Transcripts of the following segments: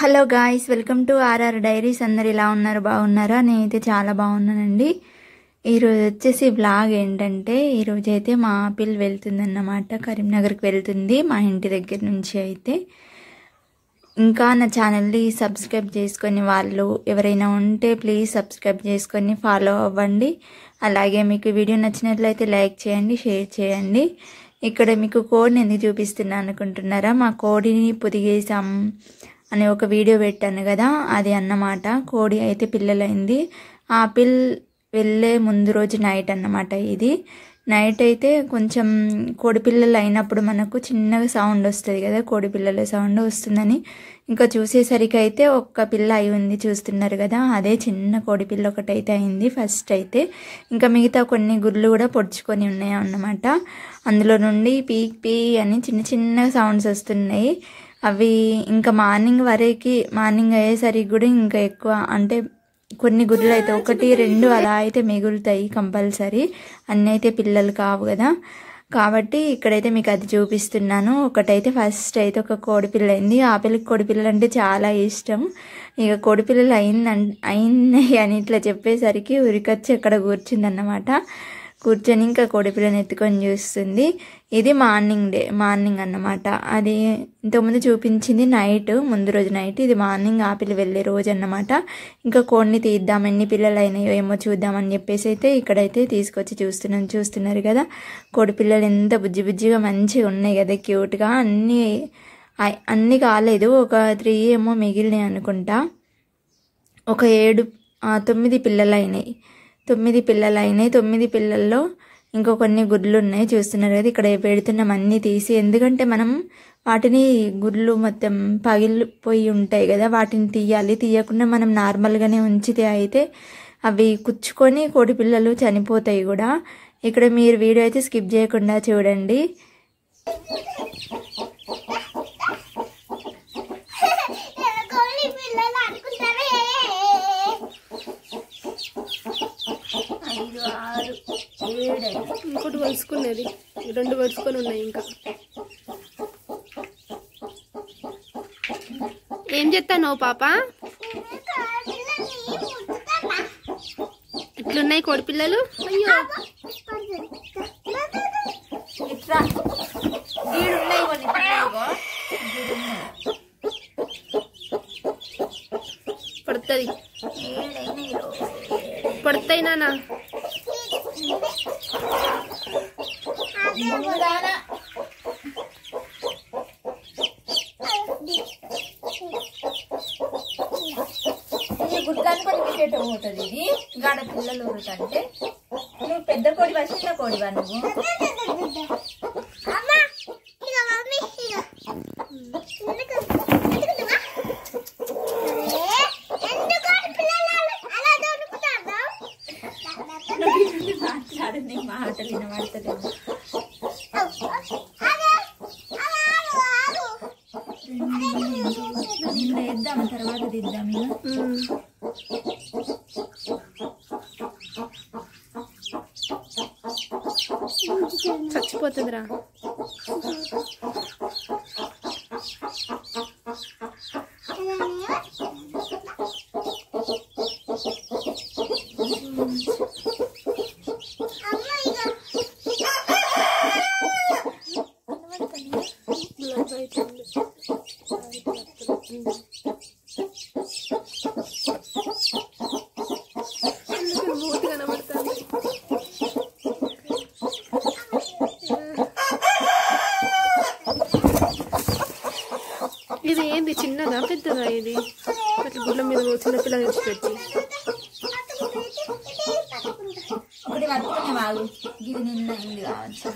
Hello guys, welcome to RR diaries. అందరు ఇలా ఉన్నారు, బాగున్నారా? నేనైతే చాలా బాగున్నానండి. ఈరోజు వచ్చేసి బ్లాగ్ ఏంటంటే, ఈరోజు అయితే మా పిల్ల వెళ్తుందన్నమాట, కరీంనగర్కి వెళ్తుంది మా ఇంటి దగ్గర నుంచి. అయితే ఇంకా నా ఛానల్ని సబ్స్క్రైబ్ చేసుకొని వాళ్ళు ఎవరైనా ఉంటే ప్లీజ్ సబ్స్క్రైబ్ చేసుకొని ఫాలో అవ్వండి. అలాగే మీకు వీడియో నచ్చినట్లయితే లైక్ చేయండి, షేర్ చేయండి. ఇక్కడ మీకు కోడిని ఎందుకు చూపిస్తున్నా అనుకుంటున్నారా? మా కోడిని పొదిగేసాం అని ఒక వీడియో పెట్టాను కదా, అది అన్నమాట. కోడి అయితే పిల్లలైంది. ఆ వెళ్ళే ముందు రోజు నైట్ అన్నమాట. ఇది నైట్ అయితే కొంచెం కోడి పిల్లలు అయినప్పుడు మనకు చిన్నగా సౌండ్ వస్తుంది కదా, కోడి పిల్లల సౌండ్ వస్తుందని ఇంకా చూసేసరికి అయితే ఒక్క పిల్ల అయి ఉంది, చూస్తున్నారు కదా. అదే చిన్న కోడి పిల్ల ఒకటైతే అయింది ఫస్ట్ అయితే. ఇంకా మిగతా కొన్ని గుడ్లు కూడా పొడుచుకొని ఉన్నాయి అన్నమాట. అందులో నుండి పీ పీ అని చిన్న చిన్న సౌండ్స్ వస్తున్నాయి. అవి ఇంకా మార్నింగ్ అయ్యేసరికి కూడా ఇంకా ఎక్కువ, అంటే కొన్ని గుడ్లు అయితే 1-2 అలా అయితే మిగులుతాయి కంపల్సరీ. అన్నీ అయితే పిల్లలు కావు కదా, కాబట్టి ఇక్కడైతే మీకు అది చూపిస్తున్నాను. ఒకటైతే ఫస్ట్ అయితే ఒక కోడిపిల్ల అయింది. ఆ పిల్లకి కోడిపిల్లలు అంటే చాలా ఇష్టం. ఇక కోడిపిల్లలు అయినాయి అని ఇట్లా చెప్పేసరికి ఉరికొచ్చి అక్కడ కూర్చుందన్నమాట. కూర్చొని ఇంకా కోడిపిల్లని ఎత్తుకొని చూస్తుంది. ఇది మార్నింగ్ అన్నమాట. అది ఇంతకుముందు చూపించింది ముందు రోజు నైట్. ఇది మార్నింగ్ ఆ పిల్ల వెళ్ళే రోజు అన్నమాట. ఇంకా కోడిని తీద్దాం, ఎన్ని పిల్లలు అయినాయో ఏమో చూద్దామని చెప్పేసి అయితే ఇక్కడైతే తీసుకొచ్చి చూస్తున్నారు కదా. కోడి పిల్లలు ఎంత బుజ్జిగా మంచిగా ఉన్నాయి కదా, క్యూట్గా. అన్నీ కాలేదు, ఒక 3 ఏమో మిగిలినాయి అనుకుంటా. ఒక 9 పిల్లలు అయినాయి. 9 పిల్లల్లో ఇంకో కొన్ని గుడ్లు ఉన్నాయి, చూస్తున్నారు కదా. ఇక్కడ పెడుతున్నాం అన్నీ తీసి, ఎందుకంటే మనం వాటిని గుడ్లు మొత్తం పగిలిపోయి ఉంటాయి కదా, వాటిని తీయకుండా మనం నార్మల్గానే ఉంచితే అయితే అవి కుచ్చుకొని కోడి పిల్లలు చనిపోతాయి కూడా. ఇక్కడ మీరు వీడియో అయితే స్కిప్ చేయకుండా చూడండి. ఇంకోటి వలుసుకునేది 2 వలుసుకొని ఉన్నాయి. ఇంకా ఏం చేస్తాను పాప? ఇట్లున్నాయి కోడి పిల్లలు. అయ్యో పడతాయి నాన్న. గుడ్లాన్ని పోతుంది ఇది గాడ పిల్లలు ఊరుకంటే. నువ్వు పెద్ద కోడి చిన్న కోడివా నువ్వు? మాటలు వినబడతలేదు. వేద్దాం, తర్వాత దిద్దాం. చచ్చిపోతుందిరా. ఇది ఏంది, చిన్నదా పెద్దదా? ఇది గుడ్ల మీద చిన్న పిల్లలు తెచ్చిపెట్టి ఒకటి పట్టుకునే వాళ్ళు ఇది నిన్న అయింది కావచ్చు.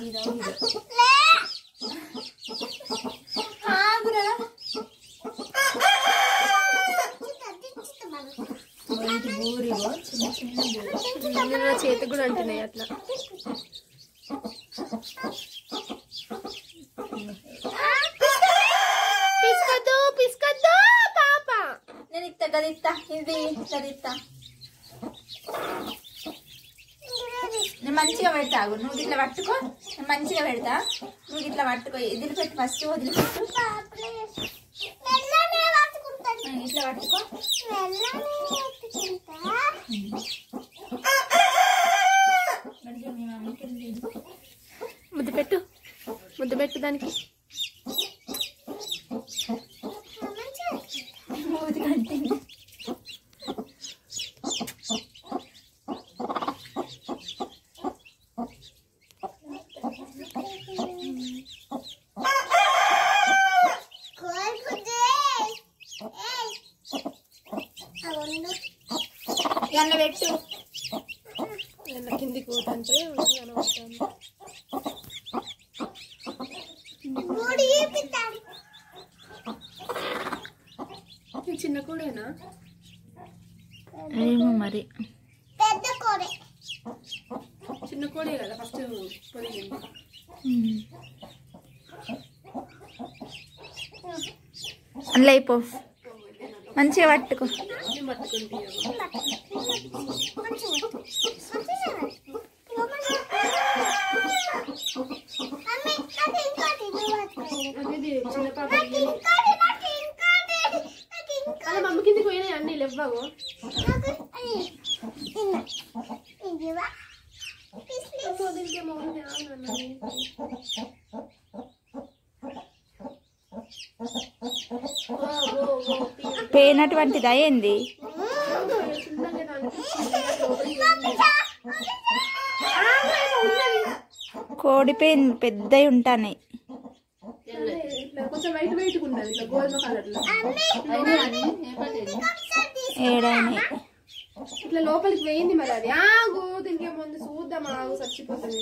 చిన్న చేతికి కూడా అంటున్నాయి అట్లా. పిసుకద్దు పాప. నేను ఇత్తా ఇది ఇత్తా. నేను మంచిగా పెడతా, నువ్వు ఇట్లా పట్టుకో. నేను మంచిగా పెడతా, నువ్వు ఇట్లా పట్టుకో. వదిలిపెట్టు, ఫస్ట్ వదిలిపెట్టు. ముద్దు పెట్టు, ముద్దు పెట్టు దానికి. పెట్టు కిందికి పోతుంటే చిన్న కూడేనా ఏమో మరి, చిన్న కోడే కదా ఫస్ట్ పొదిగింది. అందులో అయిపో, మంచిగా పట్టుకో. మమ్మ కిందికి పోయినాయి అన్ని లేవ్వవు. పేనటువంటిది అయ్యింది. కోడి పేన్ పెద్దవి ఉంటాయి. కొంచెం వైట్ వైట్ ఉన్నది ఇట్లా గోధుమ కలర్ లో. ఏడైనా ఇట్లా లోపలికి వేయింది మరి. అది ఆగు, దీనికి ముందు చూద్దాం. ఆగు, చచ్చిపోతుంది.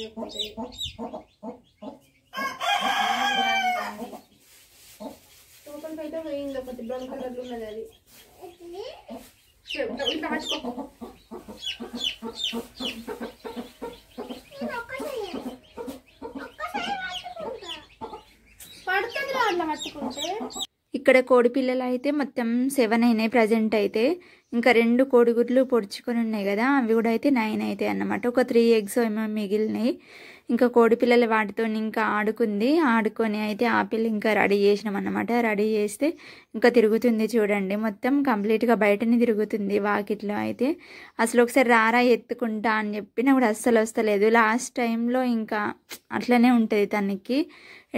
లోపలికి అయితే వేయింది ఒకటి బ్రౌన్ కలర్ లో ఉన్నది. అది ఇట్లా పట్టుకో. పడుతుంది అట్లా పట్టుకుంటే. ఇక్కడ కోడి పిల్లలు అయితే మొత్తం 7 అయినాయి ప్రజెంట్ అయితే. ఇంకా 2 కోడిగుడ్లు పొడుచుకొని ఉన్నాయి కదా, అవి కూడా అయితే 9 అవుతాయి అన్నమాట. ఒక 3 ఎగ్స్ ఏమో మిగిలినాయి. ఇంకా కోడి పిల్లలు వాటితో ఇంకా ఆడుకొని అయితే ఆపిల్ ఇంకా రెడీ చేసినాం అన్నమాట. రెడీ చేస్తే ఇంకా తిరుగుతుంది చూడండి, మొత్తం కంప్లీట్గా బయటనే తిరుగుతుంది వాకిట్లో అయితే. అసలు ఒకసారి రారా ఎత్తుకుంటా అని చెప్పినా కూడా అస్సలు వస్తలేదు. లాస్ట్ టైంలో ఇంకా అట్లనే ఉంటుంది తనకి.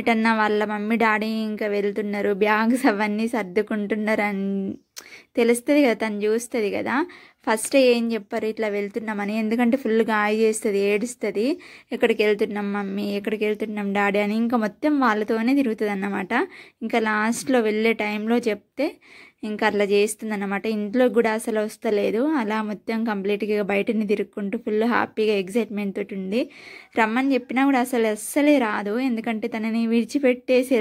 ఎటన్నా వాళ్ళ మమ్మీ డాడీ ఇంకా వెళ్తున్నారు, బ్యాగ్స్ అవన్నీ సర్దుకుంటున్నారు అని తెలుస్తుంది కదా, తను చూస్తుంది కదా. ఫస్ట్ ఏం చెప్పారు ఇట్లా వెళ్తున్నామని, ఎందుకంటే ఫుల్ గాయ చేస్తుంది, ఏడుస్తుంది. ఎక్కడికి వెళ్తున్నాం మమ్మీ, ఎక్కడికి వెళ్తున్నాం డాడీ అని ఇంకా మొత్తం వాళ్ళతోనే తిరుగుతుంది అన్నమాట. ఇంకా లాస్ట్లో వెళ్ళే టైంలో చెప్తే ఇంకా అట్లా చేస్తుంది అన్నమాట. ఇంట్లో కూడా అసలు వస్తలేదు. అలా మొత్తం కంప్లీట్గా బయటని తిరుక్కుంటూ ఫుల్ హ్యాపీగా ఎగ్జైట్మెంట్ తోటి ఉంది. రమ్మని చెప్పినా కూడా అస్సలే రాదు, ఎందుకంటే తనని విడిచిపెట్టేసి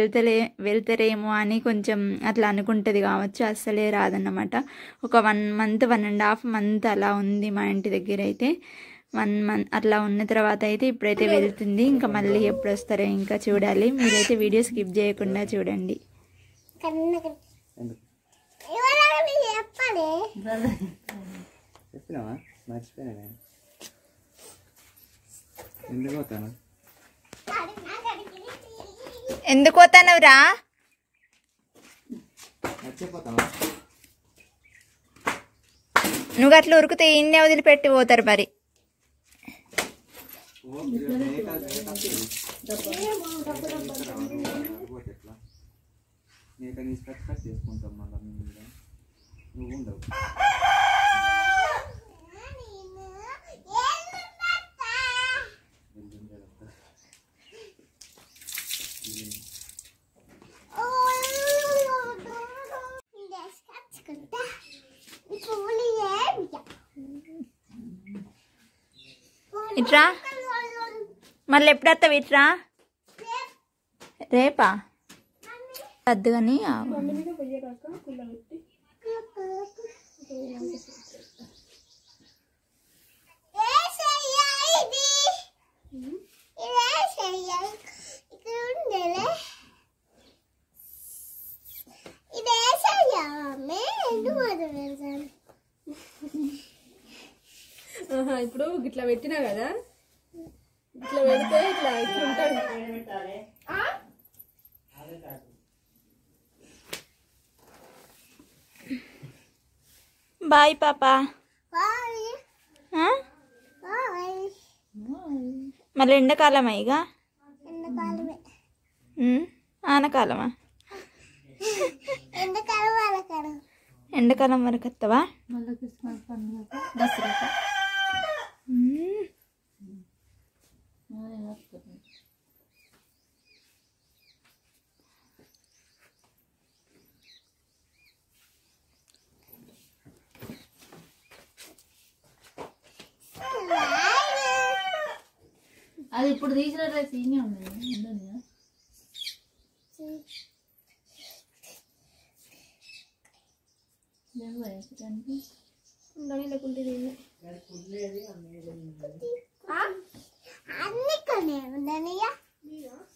వెళ్తారేమో అని కొంచెం అట్లా అనుకుంటుంది కావచ్చు. అస్సలే రాదన్నమాట. ఒక 1 మంత్ 1.5 మంత్ అలా ఉంది మా ఇంటి దగ్గర అయితే. 1 మంత్ అట్లా ఉన్న తర్వాత అయితే ఇప్పుడైతే వెళ్తుంది. ఇంకా మళ్ళీ ఎప్పుడు వస్తారో ఇంకా చూడాలి. మీరైతే వీడియో స్కిప్ చేయకుండా చూడండి. చెప్పినావా? మర్చిపోయినా నేను. ఎందుకు పోతాను? ఎందుకు పోతానవురా? మర్చిపోతావా? నువ్వు అట్లా ఉరికితే ఇన్నే వదిలిపెట్టి పోతారు మరి. చేసుకుంటాం మళ్ళీ నువ్వు ఉండవు. ఇట్రా మళ్ళీ ఎప్పుడు వస్తావు? ఇట్రా రేపా వద్దు కానీ ఇప్పుడు ఇట్లా పెట్టినా కదా, ఇట్లా పెడితే ఇట్లా ఇట్లా ఉంటుంది. బాయ్ పాపా. మళ్ళీ ఎండాకాలమా ఇక? ఆనకాలమా? ఎండాకాలం వరకు వస్తావా? అది ఇప్పుడు తీసిన డ్రెస్ ఇన్ని ఉంది.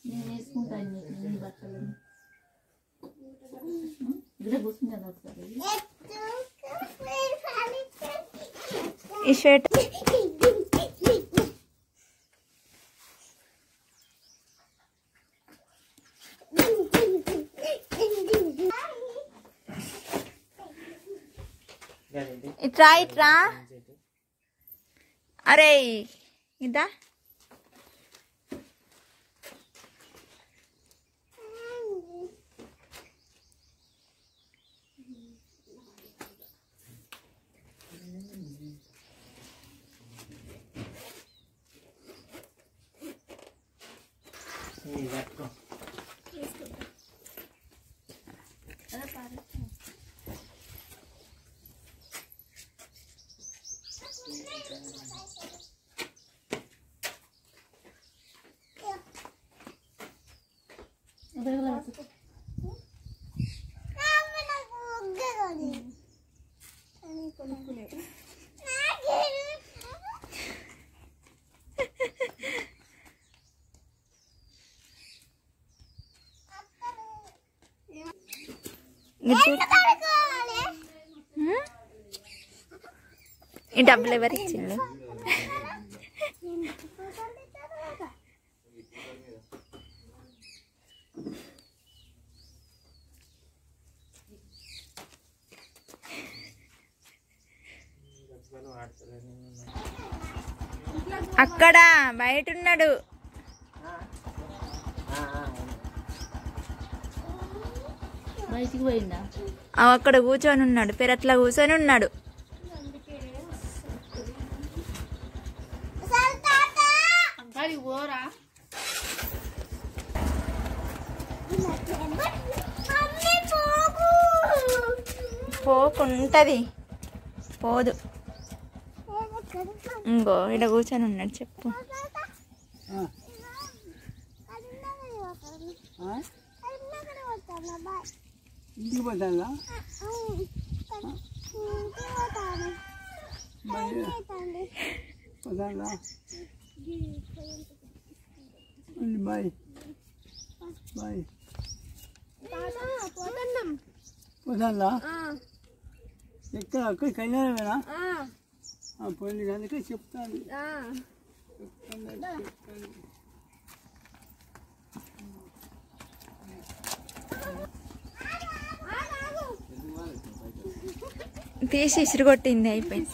నేను వేసుకుంటాను బట్టలు ఇక్కడ కూర్చుంటాను ఒకసారి. ఈ షర్ట్ ఇట్రా ఇట్రా. అరే ఇదా ఈ డబ్బులు ఎవరు ఇచ్చిండు? అక్కడ బయట ఉన్నాడు. బయటికి పోయిందా? అక్కడ కూర్చొని ఉన్నాడు, పెరట్లా కూర్చొని ఉన్నాడు. అక్కడికి పోరా. పోకుంటది, పోదు. ఇంకో ఇక్కడ కూర్చొని ఉన్నాడు. చెప్పు. ఇంటికి పోతాను. పోతాను. Bye bye. పోతాను. ఎక్కడ అక్కడ కళ్యాణమేనా? పోయింది అందుకే చెప్తాను. తీసి ఇసురు కొట్టింది, అయిపోయింది.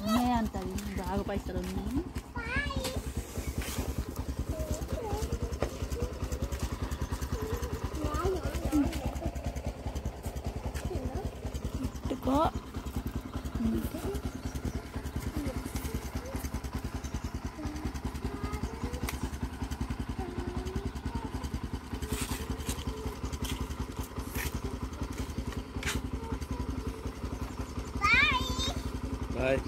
ఉన్నాయి అంటది, బాగా పైసలు ఉన్నాయి. బాయ్. బాయ్.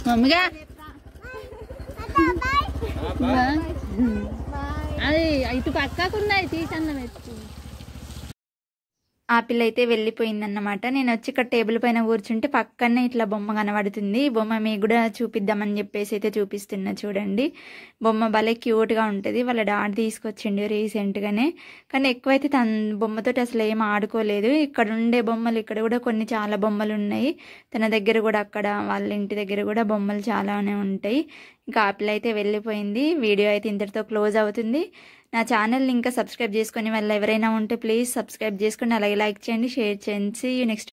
మమ్మీగా అది ఇటు పక్కకున్నాయి, తీసన్న పెట్టు. ఆపిల్ అయితే వెళ్ళిపోయిందన్నమాట. నేను వచ్చి ఇక్కడ టేబుల్ పైన కూర్చుంటే పక్కనే ఇట్లా బొమ్మ కనబడుతుంది. ఈ బొమ్మ మీకు కూడా చూపిద్దామని చెప్పేసి అయితే చూపిస్తున్నా చూడండి. బొమ్మ భలే క్యూట్గా ఉంటుంది. వాళ్ళ డాడీ తీసుకొచ్చిండు రీసెంట్గానే. కానీ ఎక్కువైతే తన బొమ్మతోటి అసలు ఏం ఆడుకోలేదు. ఇక్కడ ఉండే బొమ్మలు ఇక్కడ కూడా కొన్ని చాలా బొమ్మలు ఉన్నాయి. తన దగ్గర కూడా అక్కడ వాళ్ళ ఇంటి దగ్గర కూడా బొమ్మలు చాలానే ఉంటాయి. ఇంకా ఆపిల్ అయితే వెళ్ళిపోయింది. వీడియో అయితే ఇంతటితో క్లోజ్ అవుతుంది. నా ఛానల్ని ఇంకా సబ్స్క్రైబ్ చేసుకుని వాళ్ళు ఎవరైనా ఉంటే ప్లీజ్ సబ్స్క్రైబ్ చేసుకోండి. అలాగే లైక్ చేయండి, షేర్ చేయండి. See you next.